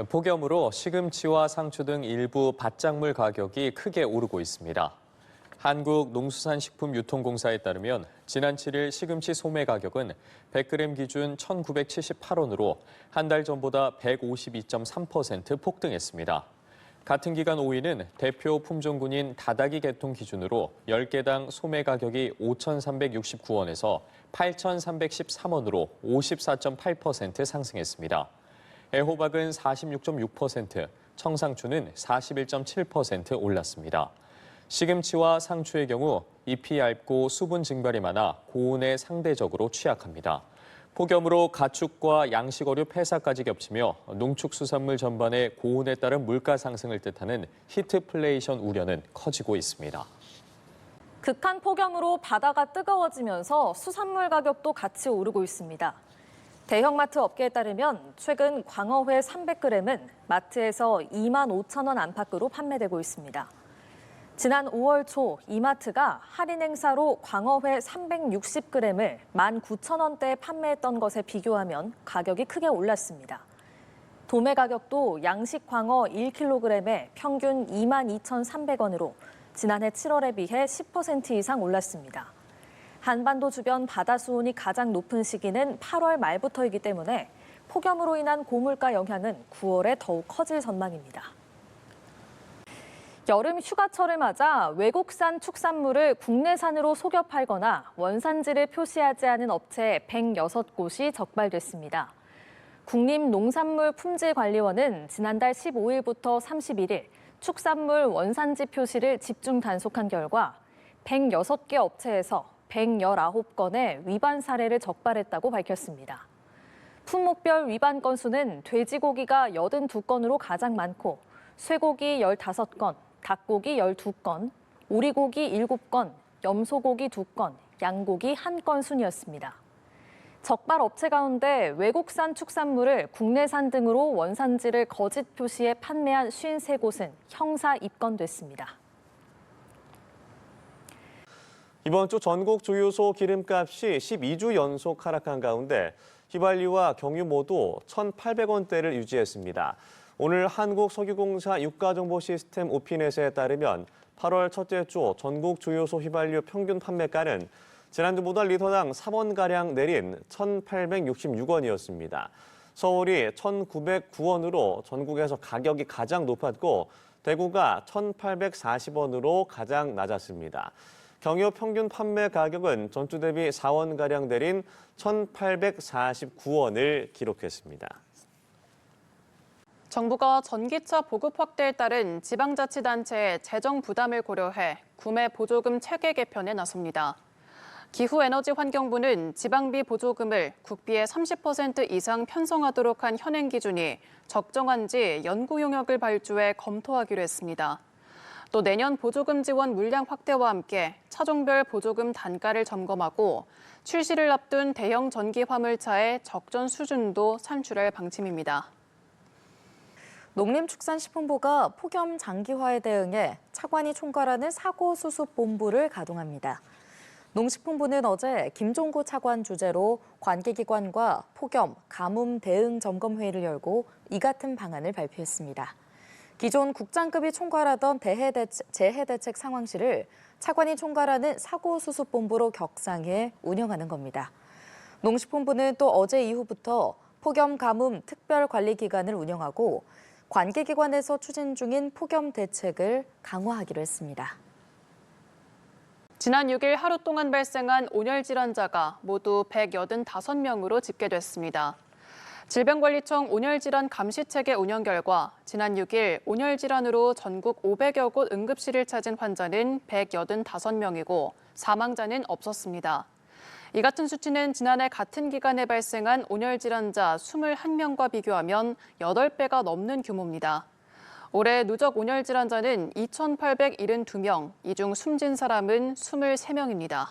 폭염으로 시금치와 상추 등 일부 밭작물 가격이 크게 오르고 있습니다. 한국농수산식품유통공사에 따르면 지난 7일 시금치 소매 가격은 100g 기준 1,978원으로 한 달 전보다 152.3% 폭등했습니다. 같은 기간 5위는 대표 품종군인 다다기 계통 기준으로 10개당 소매 가격이 5,369원에서 8,313원으로 54.8% 상승했습니다. 애호박은 46.6%, 청상추는 41.7% 올랐습니다. 시금치와 상추의 경우 잎이 얇고 수분 증발이 많아 고온에 상대적으로 취약합니다. 폭염으로 가축과 양식어류 폐사까지 겹치며 농축수산물 전반의 고온에 따른 물가 상승을 뜻하는 히트플레이션 우려는 커지고 있습니다. 극한 폭염으로 바다가 뜨거워지면서 수산물 가격도 같이 오르고 있습니다. 대형마트 업계에 따르면 최근 광어회 300g은 마트에서 25,000원 안팎으로 판매되고 있습니다. 지난 5월 초 이마트가 할인 행사로 광어회 360g을 19,000원대에 판매했던 것에 비교하면 가격이 크게 올랐습니다. 도매 가격도 양식 광어 1kg에 평균 22,300원으로 지난해 7월에 비해 10% 이상 올랐습니다. 한반도 주변 바다 수온이 가장 높은 시기는 8월 말부터이기 때문에 폭염으로 인한 고물가 영향은 9월에 더욱 커질 전망입니다. 여름 휴가철을 맞아 외국산 축산물을 국내산으로 속여 팔거나 원산지를 표시하지 않은 업체 106곳이 적발됐습니다. 국립농산물품질관리원은 지난달 15일부터 31일 축산물 원산지 표시를 집중 단속한 결과 106개 업체에서 119건의 위반 사례를 적발했다고 밝혔습니다. 품목별 위반 건수는 돼지고기가 82건으로 가장 많고 쇠고기 15건, 닭고기 12건, 오리고기 7건, 염소고기 2건, 양고기 1건 순이었습니다. 적발 업체 가운데 외국산 축산물을 국내산 등으로 원산지를 거짓 표시해 판매한 53곳은 형사 입건됐습니다. 이번 주 전국 주유소 기름값이 12주 연속 하락한 가운데 휘발유와 경유 모두 1,800원대를 유지했습니다. 오늘 한국석유공사 유가정보시스템 오피넷에 따르면 8월 첫째 주 전국 주유소 휘발유 평균 판매가는 지난주보다 리터당 3원가량 내린 1,866원이었습니다. 서울이 1,909원으로 전국에서 가격이 가장 높았고 대구가 1,840원으로 가장 낮았습니다. 경유 평균 판매 가격은 전주 대비 4원가량 내린 1,849원을 기록했습니다. 정부가 전기차 보급 확대에 따른 지방자치단체의 재정 부담을 고려해 구매 보조금 체계 개편에 나섭니다. 기후에너지환경부는 지방비 보조금을 국비의 30% 이상 편성하도록 한 현행 기준이 적정한지 연구 용역을 발주해 검토하기로 했습니다. 또 내년 보조금 지원 물량 확대와 함께 차종별 보조금 단가를 점검하고 출시를 앞둔 대형 전기 화물차의 적정 수준도 산출할 방침입니다. 농림축산식품부가 폭염 장기화에 대응해 차관이 총괄하는 사고수습본부를 가동합니다. 농식품부는 어제 김종구 차관 주재로 관계기관과 폭염, 가뭄 대응 점검회의를 열고 이 같은 방안을 발표했습니다. 기존 국장급이 총괄하던 재해대책 상황실을 차관이 총괄하는 사고수습본부로 격상해 운영하는 겁니다. 농식품부는 또 어제 이후부터 폭염 가뭄 특별관리기관을 운영하고 관계기관에서 추진 중인 폭염 대책을 강화하기로 했습니다. 지난 6일 하루 동안 발생한 온열 질환자가 모두 185명으로 집계됐습니다. 질병관리청 온열질환 감시체계 운영 결과 지난 6일 온열질환으로 전국 500여 곳 응급실을 찾은 환자는 185명이고 사망자는 없었습니다. 이 같은 수치는 지난해 같은 기간에 발생한 온열질환자 21명과 비교하면 8배가 넘는 규모입니다. 올해 누적 온열질환자는 2,872명, 이 중 숨진 사람은 23명입니다.